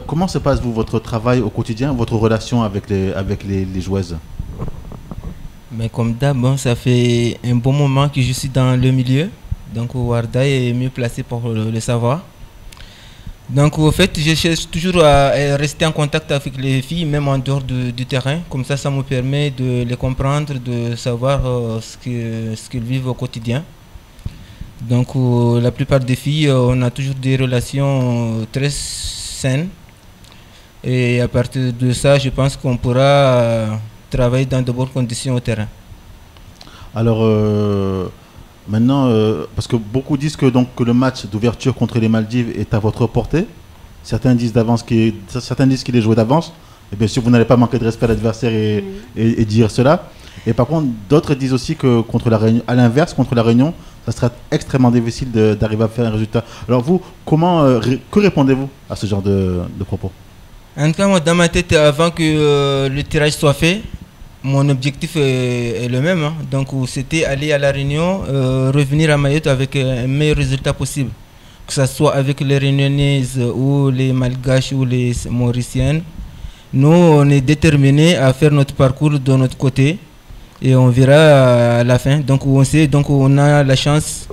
comment se passe votre travail au quotidien, votre relation avec les joueuses? Mais comme d'hab, ça fait un bon moment que je suis dans le milieu. Donc, Warda est mieux placé pour le savoir. Donc, au fait, je cherche toujours à rester en contact avec les filles, même en dehors du terrain. Comme ça me permet de les comprendre, de savoir ce qu'elles vivent au quotidien. Donc, la plupart des filles, on a toujours des relations très saines. Et à partir de ça, je pense qu'on pourra travailler dans de bonnes conditions au terrain. Alors, maintenant, parce que beaucoup disent que le match d'ouverture contre les Maldives est à votre portée. Certains disent qu'il est joué d'avance. Et bien sûr, vous n'allez pas manquer de respect à l'adversaire et dire cela. Et par contre, d'autres disent aussi que contre la Réunion, à l'inverse, contre la Réunion, ça sera extrêmement difficile d'arriver à faire un résultat. Alors vous, que répondez-vous à ce genre de propos? En tout cas, moi, dans ma tête, avant que le tirage soit fait, mon objectif est le même. Donc, c'était aller à la Réunion, revenir à Mayotte avec un meilleur résultat possible. Que ce soit avec les Réunionnaises ou les Malgaches ou les Mauriciennes. Nous, on est déterminés à faire notre parcours de notre côté et on verra à la fin. Donc, on a la chance.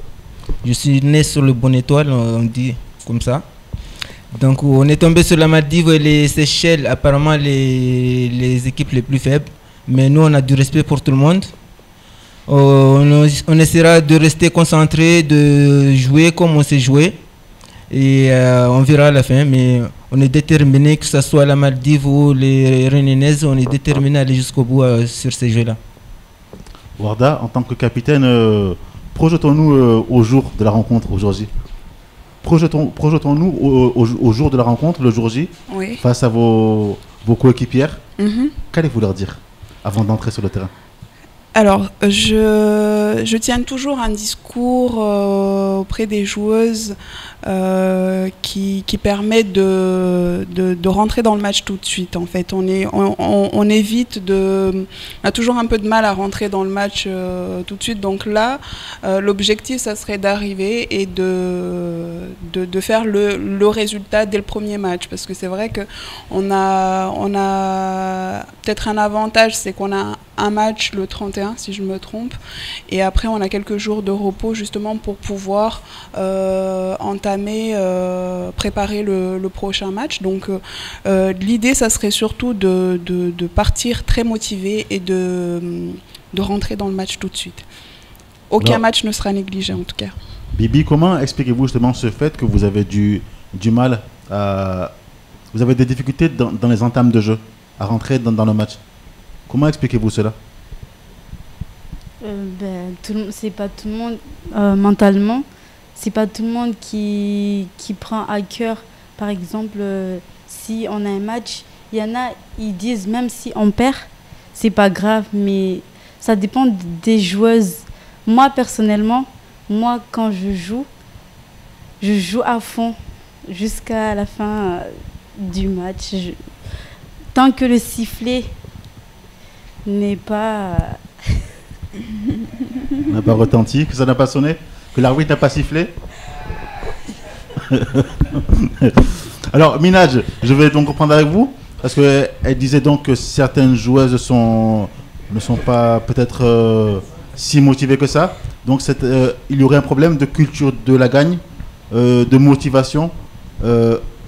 Je suis né sur le bon étoile, on dit comme ça. Donc, on est tombé sur la Maldive et les Seychelles, apparemment les équipes les plus faibles. Mais nous, on a du respect pour tout le monde. On essaiera de rester concentré, de jouer comme on s'est joué. Et on verra à la fin. Mais on est déterminé, que ce soit la Maldive ou les Réunionnaises, on est déterminé à aller jusqu'au bout sur ces jeux-là. Warda, en tant que capitaine, projetons-nous au jour de la rencontre au jour J. Projetons-nous au jour de la rencontre, le jour J, oui, face à vos coéquipières. Mm-hmm. Qu'allez-vous leur dire avant d'entrer sur le terrain? Alors, je tiens toujours un discours auprès des joueuses qui permet de rentrer dans le match tout de suite. En fait, on évite on a toujours un peu de mal à rentrer dans le match tout de suite. Donc là, l'objectif, ça serait d'arriver et de faire le résultat dès le premier match. Parce que c'est vrai qu'on a peut-être un avantage, c'est qu'on a un match le 31, si je me trompe, et après on a quelques jours de repos justement pour pouvoir préparer le prochain match. Donc l'idée, ça serait surtout de partir très motivé et de rentrer dans le match tout de suite. Aucun match ne sera négligé en tout cas. Bibi, comment expliquez-vous justement ce fait que vous avez du mal à... Vous avez des difficultés dans les entames de jeu, à rentrer dans le match? Comment expliquez-vous cela? C'est pas tout le monde, mentalement, c'est pas tout le monde qui prend à cœur. Par exemple, si on a un match, il y en a, ils disent même si on perd, c'est pas grave, mais ça dépend des joueuses. Moi, personnellement, quand je joue à fond jusqu'à la fin du match. Tant que le sifflet n'est pas... n'a pas retenti, que ça n'a pas sonné, que l'arbitre n'a pas sifflé. Alors, Minaj, je vais donc reprendre avec vous, parce qu'elle disait donc que certaines joueuses ne sont pas peut-être si motivées que ça. Donc, il y aurait un problème de culture de la gagne, de motivation.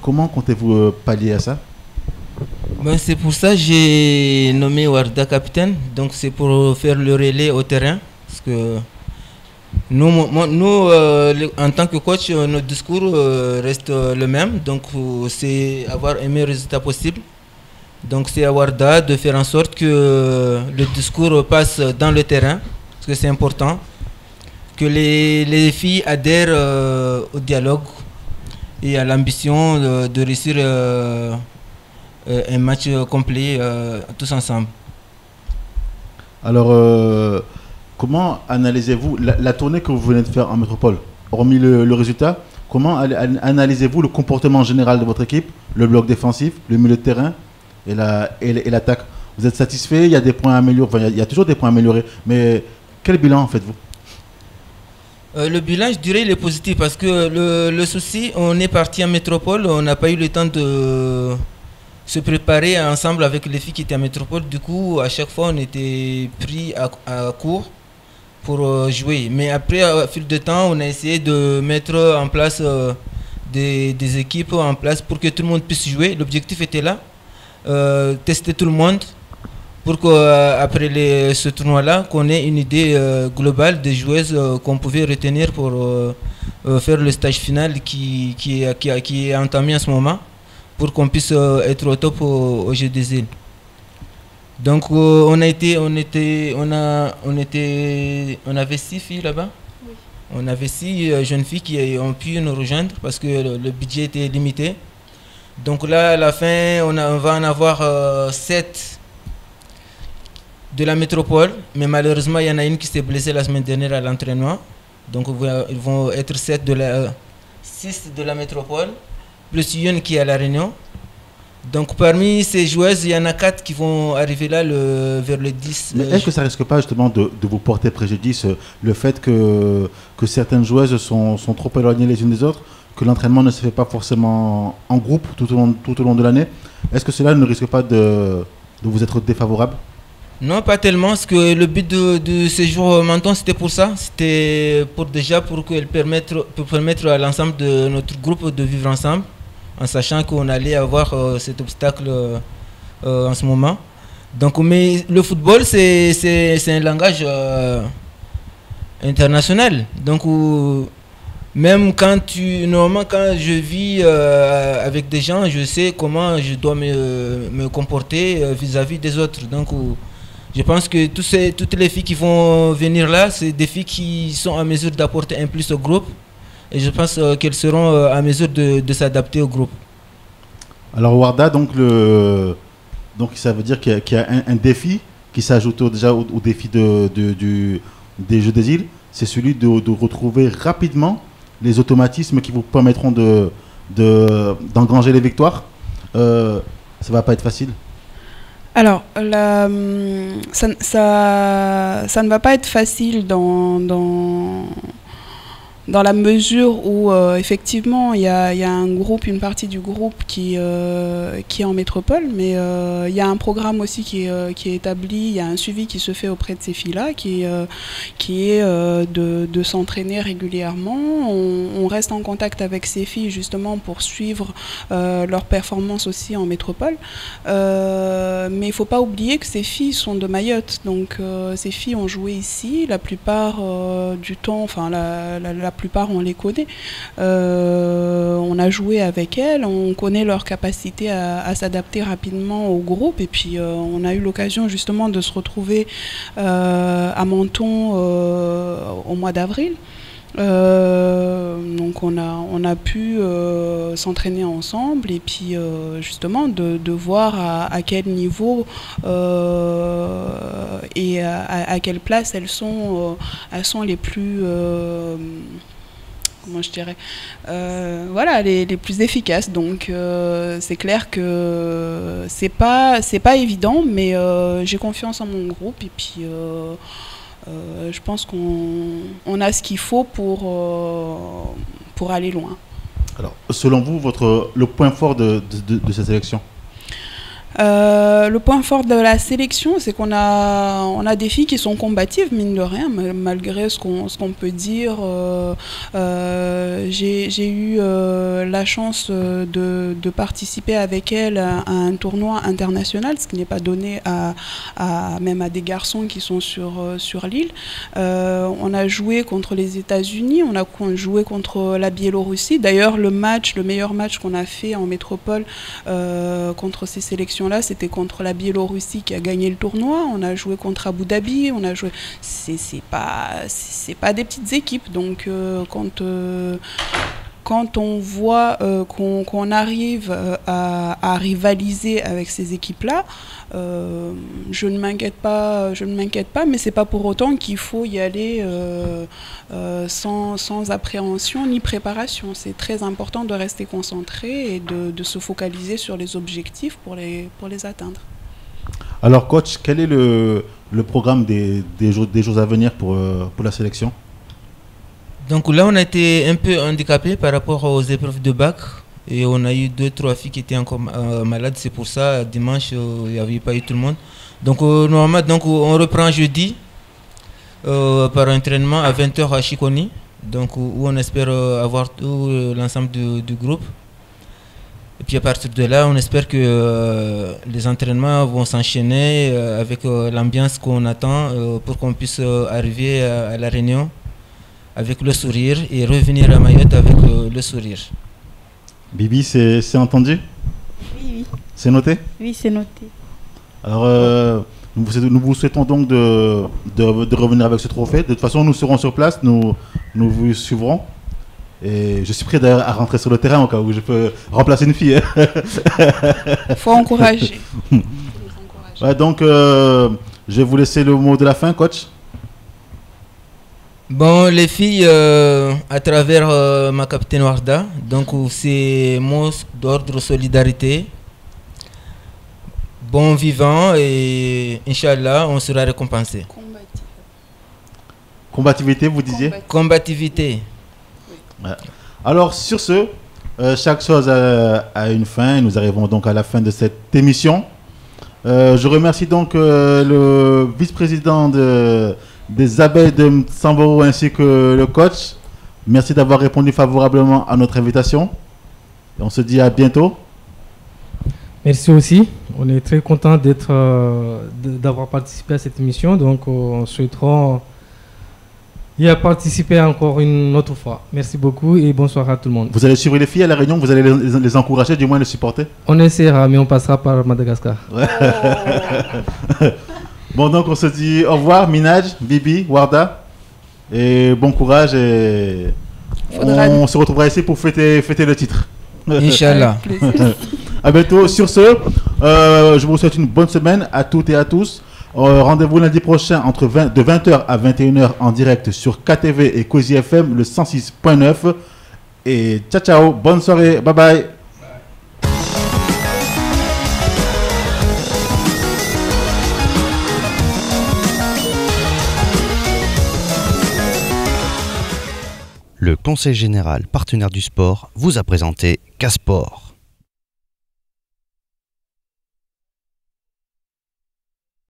Comment comptez-vous pallier à ça? C'est pour ça que j'ai nommé Warda capitaine. Donc c'est pour faire le relais au terrain. Parce que nous en tant que coach, notre discours reste le même. Donc c'est avoir un meilleur résultat possible. Donc c'est à Warda de faire en sorte que le discours passe dans le terrain. Parce que c'est important. Que les filles adhèrent au dialogue et à l'ambition de réussir un match complet tous ensemble. Alors, comment analysez-vous la tournée que vous venez de faire en métropole? Hormis le résultat, comment analysez-vous le comportement général de votre équipe, le bloc défensif, le milieu de terrain et l'attaque? Vous êtes satisfait? Il y a des points améliorés, enfin, il y a toujours des points améliorés, mais quel bilan en faites-vous? Le bilan, je dirais, il est positif parce que le souci, on est parti en métropole, on n'a pas eu le temps de se préparer ensemble avec les filles qui étaient en métropole. Du coup, à chaque fois, on était pris à court pour jouer. Mais après, au fil de temps, on a essayé de mettre en place des équipes en place pour que tout le monde puisse jouer. L'objectif était là, tester tout le monde pour qu'après ce tournoi-là, qu'on ait une idée globale des joueuses qu'on pouvait retenir pour faire le stage final qui est entamé en ce moment, pour qu'on puisse être au top au jeu des îles. Donc on avait 6 filles là-bas. Oui. On avait 6 jeunes filles qui ont pu nous rejoindre parce que le budget était limité. Donc là, à la fin, on va en avoir 7 de la métropole, mais malheureusement, il y en a une qui s'est blessée la semaine dernière à l'entraînement. Donc ils vont être 6 de la métropole, plus une qui est à La Réunion. Donc parmi ces joueuses, il y en a 4 qui vont arriver là vers le 10. Mais est-ce que ça risque pas justement de vous porter préjudice, le fait que certaines joueuses sont trop éloignées les unes des autres, que l'entraînement ne se fait pas forcément en groupe tout au long de l'année? Est-ce que cela ne risque pas de vous être défavorable? Non, pas tellement, parce que le but de ces jours Menton, c'était pour ça. C'était pour permettre à l'ensemble de notre groupe de vivre ensemble, en sachant qu'on allait avoir cet obstacle en ce moment. Donc, mais le football, c'est un langage international. Donc, même normalement, quand je vis avec des gens, je sais comment je dois me comporter vis-à-vis des autres. Donc, je pense que toutes les filles qui vont venir là, c'est des filles qui sont en mesure d'apporter un plus au groupe. Et je pense qu'elles seront en mesure de s'adapter au groupe. Alors Warda, donc ça veut dire qu'il y a un défi qui s'ajoute déjà au défi des Jeux des îles. C'est celui de retrouver rapidement les automatismes qui vous permettront d'engranger les victoires. Ça va pas être facile. Alors, ça ne va pas être facile dans la mesure où effectivement il y a une partie du groupe qui est en métropole, mais il y a un programme aussi qui est établi, il y a un suivi qui se fait auprès de ces filles-là, qui est de s'entraîner régulièrement. On reste en contact avec ces filles justement pour suivre leur performance aussi en métropole. Mais il ne faut pas oublier que ces filles sont de Mayotte, donc ces filles ont joué ici la plupart du temps, enfin la plupart on les connaît, on a joué avec elles, on connaît leur capacité à s'adapter rapidement au groupe, et puis on a eu l'occasion justement de se retrouver à Menton au mois d'avril. Donc on a pu s'entraîner ensemble et puis justement de voir à quel niveau et à quelle place elles sont les plus comment je dirais, voilà, les plus efficaces. Donc c'est clair que c'est pas évident, mais j'ai confiance en mon groupe et puis je pense qu'on a ce qu'il faut pour aller loin. Alors, selon vous, le point fort de cette sélection? Le point fort de la sélection, c'est qu'on a des filles qui sont combatives, mine de rien, malgré ce qu'on peut dire. J'ai eu la chance de participer avec elles à un tournoi international, ce qui n'est pas donné même à des garçons qui sont sur l'île. On a joué contre les États-Unis, on a joué contre la Biélorussie. D'ailleurs, le meilleur match qu'on a fait en métropole contre ces sélections-là, c'était contre la Biélorussie qui a gagné le tournoi. On a joué contre Abu Dhabi, on a joué. C'est pas des petites équipes. Donc quand on voit qu'on arrive à rivaliser avec ces équipes-là, je ne m'inquiète pas, mais c'est pas pour autant qu'il faut y aller sans appréhension ni préparation. C'est très important de rester concentré et de se focaliser sur les objectifs pour les atteindre. Alors coach, quel est le programme des jours à venir pour la sélection? Donc là, on a été un peu handicapé par rapport aux épreuves de bac. Et on a eu 2-3 filles qui étaient encore malades. C'est pour ça, dimanche, il n'y avait pas eu tout le monde. Donc, normalement, on reprend jeudi par entraînement à 20h à Chiconi. Donc, où on espère avoir tout l'ensemble du groupe. Et puis à partir de là, on espère que les entraînements vont s'enchaîner avec l'ambiance qu'on attend pour qu'on puisse arriver à La Réunion avec le sourire et revenir à Mayotte avec le sourire. Bibi, c'est entendu? Oui. C'est noté? Oui, c'est noté. Alors, nous vous souhaitons donc de revenir avec ce trophée. De toute façon, nous serons sur place, nous vous suivrons. Et je suis prêt d'ailleurs à rentrer sur le terrain au cas où je peux remplacer une fille. Il faut encourager. Ouais, donc, je vais vous laisser le mot de la fin, coach. Bon, les filles, à travers ma capitaine Warda, donc c'est mot d'ordre solidarité, bon vivant et Inch'Allah, on sera récompensé. Combativité, vous disiez? Combativité. Ouais. Alors, sur ce, chaque chose a une fin. Nous arrivons donc à la fin de cette émission. Je remercie donc le vice-président des abeilles de Samboro ainsi que le coach. Merci d'avoir répondu favorablement à notre invitation. Et on se dit à bientôt. Merci aussi. On est très content d'avoir participé à cette émission. Donc, on souhaitera y a participé encore une autre fois. Merci beaucoup et bonsoir à tout le monde. Vous allez suivre les filles à la Réunion, vous allez les encourager, du moins les supporter? On essaiera, mais on passera par Madagascar. Ouais. Bon, donc on se dit au revoir, Minaj, Bibi, Warda, et bon courage, et on se retrouvera ici pour fêter le titre. Inch'Allah. À bientôt. Sur ce, je vous souhaite une bonne semaine à toutes et à tous. Rendez-vous lundi prochain de 20h à 21h en direct sur KTV et Cozy FM le 106.9. Et ciao ciao, bonne soirée, bye bye. Le Conseil général partenaire du sport vous a présenté Casport.